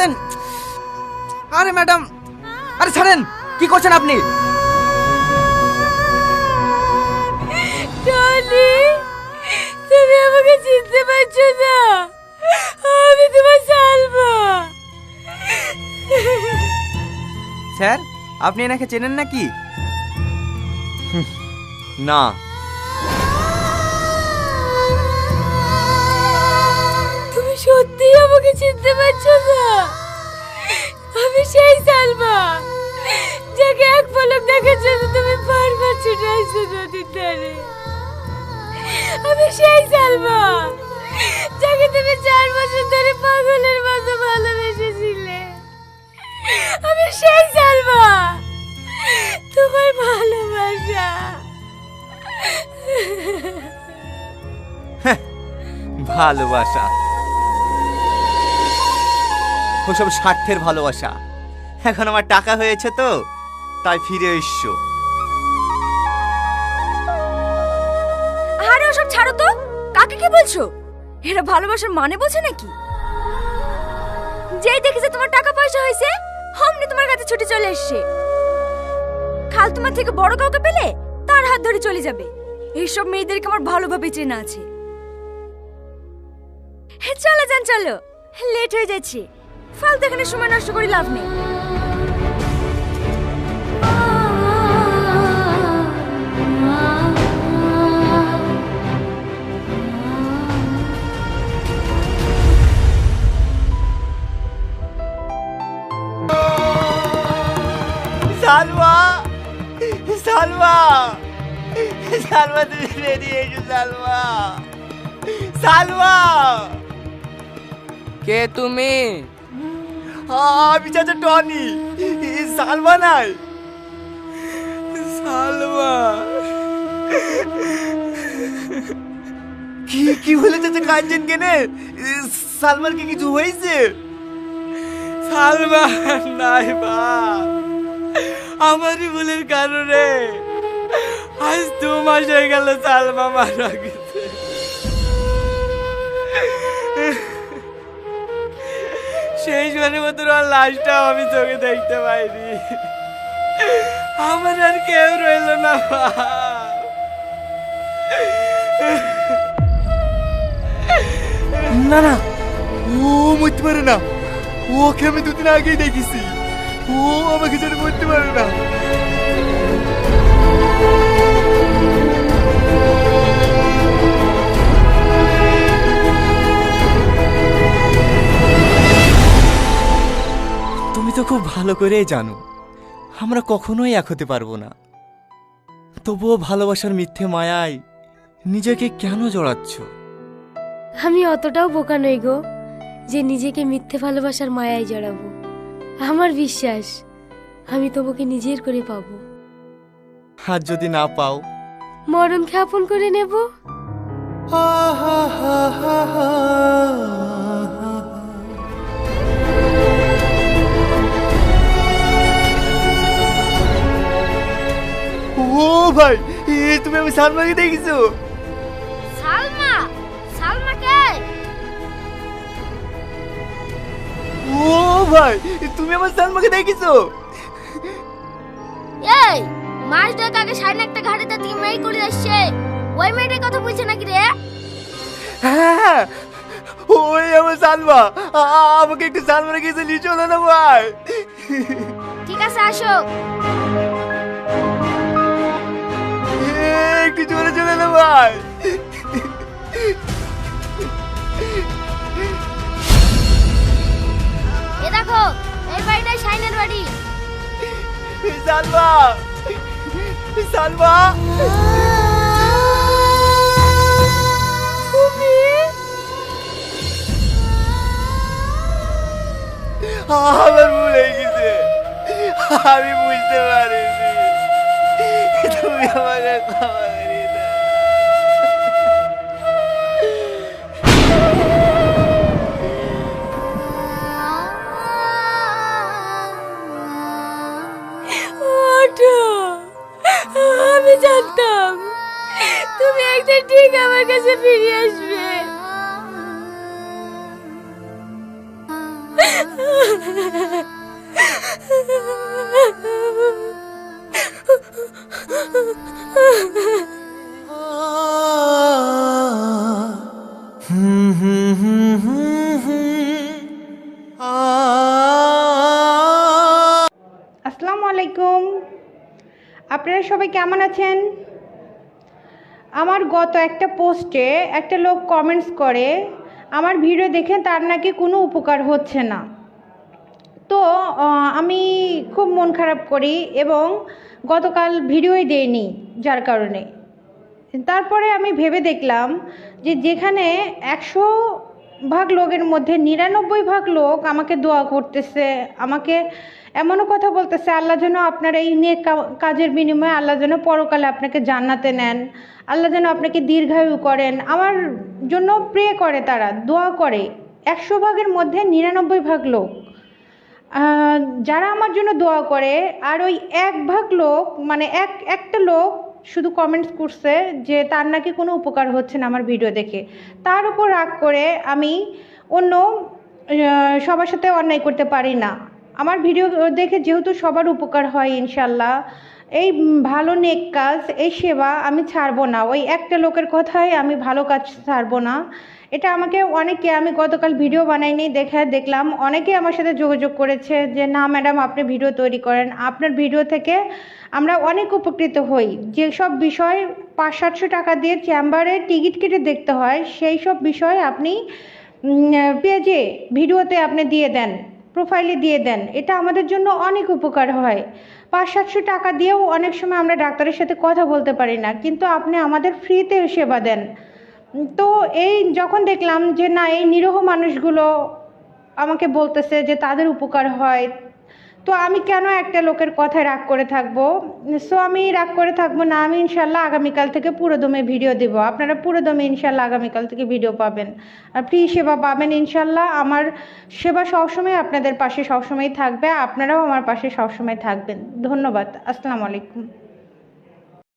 ছাড়েন। আরে ম্যাডাম, আরে ছাড়েন, কি করছেন আপনি? টনি, তুমি আমাকে চিনতে পারছো না? আমি তোমার সালমা। স্যার, আপনি এনাকে চেনেন নাকি? না। তুমি সত্যি আমাকে চিনতে পারছো না? আমি সেই সালমা যাকে এক পলক দেখার জন্য তুমি বারবার ছুটে আসছো নদীর ধারে। আমি সেই সালমা যাকে তুমি 4 বছর ধরে পাগলের মতো ভালোবেসেছিলে। আমি সেই সালমা, তোমার ভালোবাসা। ভালোবাসা? ওসব স্বার্থের ভালোবাসা। এখন আমার টাকা হয়েছে তো, তাই ফিরে এসছো। আরে ওসব ছাড়ো তো, কাকে কি বলছো? এরা ভালোবাসার মানে বোঝে নাকি? যেই দেখেছে তোমার টাকা পয়সা হয়েছে, অমনি তোমার কাছে ছুটে চলে এসছে। কাল তোমার থেকে বড় কাউকে পেলে তার হাত ধরে চলে যাবে। এইসব মেয়েদেরকে আমার ভালোভাবে চেনা আছে। চলো যান, চলো, লেট হয়ে যাচ্ছে। ফালতু এখানে সময় নষ্ট করে লাভ নেই। সালমা, সালমা, সালমা, তুমি বেরিয়ে এসো। সালমা, সালমা। কে তুমি? আমি চাচা টনি। সালমা নাই? সালমা। কি কি বলে চাচা কাঁদছেন কেনে? সালমার কি কিছু হয়েছে? সালমা নাই বাপ, আমারই ভুলের কারণে আজ 2 মাস হয়ে গেল সালমা মারা গেছে। সেই জনের মতো আর লাশটাও আমি চোখে দেখতে পাইনি। আমার আর কেউ রইল না বাপ। না না, ও মরতে পারে না। ওকে আমি 2 দিন আগেই দেখেছি। ও আমাকে ছেড়ে মরতে পারে না। তুমি তো খুব ভালো করেই জানো আমরা কখনোই এক হতে পারবো না। তবুও ভালোবাসার মিথ্যে মায়ায় নিজেকে কেন জড়াচ্ছ? আমি অতটাও বোকা নই গো যে নিজেকে মিথ্যে ভালোবাসার মায়ায় জড়াবো। আমার বিশ্বাস আমি তোমাকে নিজের করে পাবো। আর যদি না পাও? মরণকে আপন করে নেব। ও ভাই, তুমি আমি সালমাকে দেখেছো? সালমা? সালমা কে? ও ভাই, তুমি আমার সালমাকে দেখেছো? এই মাস 2 আগে সাইন একটা ঘাটে থেকে মেয়ে করে আসছে, ওই মেয়েটার কথা বলছে নাকি রে? হ্যাঁ, ওই আমার সালমা। আমাকে একটু সালমার কাছে নিয়ে চলো না ভাই। ঠিক আছে, আসো। একটু জোরে চলে না ভাই। এ দেখো, এই বাড়িটাই সাইনের বাড়ি। সালমা, সালমা। আমার ভুল হয়ে গেছে, আমি বুঝতে পারিনি। তুমি আমাকে ক্ষমা করে দাও। ওঠো, আমি জানতাম তুমি একদিন ঠিক আমার কাছে ফিরে আসবে। আসসালামু আলাইকুম। আপনারা সবাই কেমন আছেন? আমার গত একটা পোস্টে একটা লোক কমেন্টস করে আমার ভিডিও দেখে তার নাকি কোনো উপকার হচ্ছে না। তো আমি খুব মন খারাপ করি এবং গতকাল ভিডিওই দেইনি, যার কারণে। তারপরে আমি ভেবে দেখলাম যে যেখানে 100 ভাগ লোকের মধ্যে 99 ভাগ লোক আমাকে দোয়া করতেছে, আমাকে এমনও কথা বলতেছে আল্লাহ যেন আপনার এই নেক কাজের বিনিময়ে আল্লাহ যেন পরকালে আপনাকে জান্নাতে নেন, আল্লাহ যেন আপনাকে দীর্ঘায়ু করেন, আমার জন্য প্রে করে, তারা দোয়া করে। 100 ভাগের মধ্যে 99 ভাগ লোক যারা আমার জন্য দোয়া করে, আর ওই 1 ভাগ লোক মানে একটা লোক শুধু কমেন্টস করছে যে তার নাকি কোনো উপকার হচ্ছে না আমার ভিডিও দেখে। তার উপর রাগ করে আমি অন্য সবার সাথে অন্যায় করতে পারি না। আমার ভিডিও দেখে যেহেতু সবার উপকার হয় ইনশাল্লাহ, এই ভালো নেক কাজ, এই সেবা আমি ছাড়বো না। ওই একটা লোকের কথায় আমি ভালো কাজ ছাড়বো না। এটা আমাকে অনেকে, আমি গতকাল ভিডিও বানাইনি, দেখলাম অনেকে আমার সাথে যোগাযোগ করেছে যে না ম্যাডাম আপনি ভিডিও তৈরি করেন, আপনার ভিডিও থেকে আমরা অনেক উপকৃত হই। যেসব বিষয় 500-700 টাকা দিয়ে চেম্বারে টিকিট কেটে দেখতে হয়, সেই সব বিষয় আপনি পেজে ভিডিওতে আপনি দিয়ে দেন, প্রোফাইলে দিয়ে দেন। এটা আমাদের জন্য অনেক উপকার হয়। 500-700 টাকা দিয়েও অনেক সময় আমরা ডাক্তারের সাথে কথা বলতে পারি না, কিন্তু আপনি আমাদের ফ্রিতে সেবা দেন। তো এই যখন দেখলাম যে না, এই নিরীহ মানুষগুলো আমাকে বলতেছে যে তাদের উপকার হয়, তো আমি কেন একটা লোকের কথায় রাগ করে থাকবো? সো আমি রাগ করে থাকবো না। আমি ইনশাল্লাহ আগামীকাল থেকে পুরোদমে ভিডিও দেব। আপনারা পুরোদমে ইনশাল্লাহ আগামীকাল থেকে ভিডিও পাবেন, আর ফ্রি সেবা পাবেন ইনশাল্লাহ। আমার সেবা সবসময় আপনাদের পাশে সবসময় থাকবে, আপনারাও আমার পাশে সবসময় থাকবেন। ধন্যবাদ। আসসালামু আলাইকুম।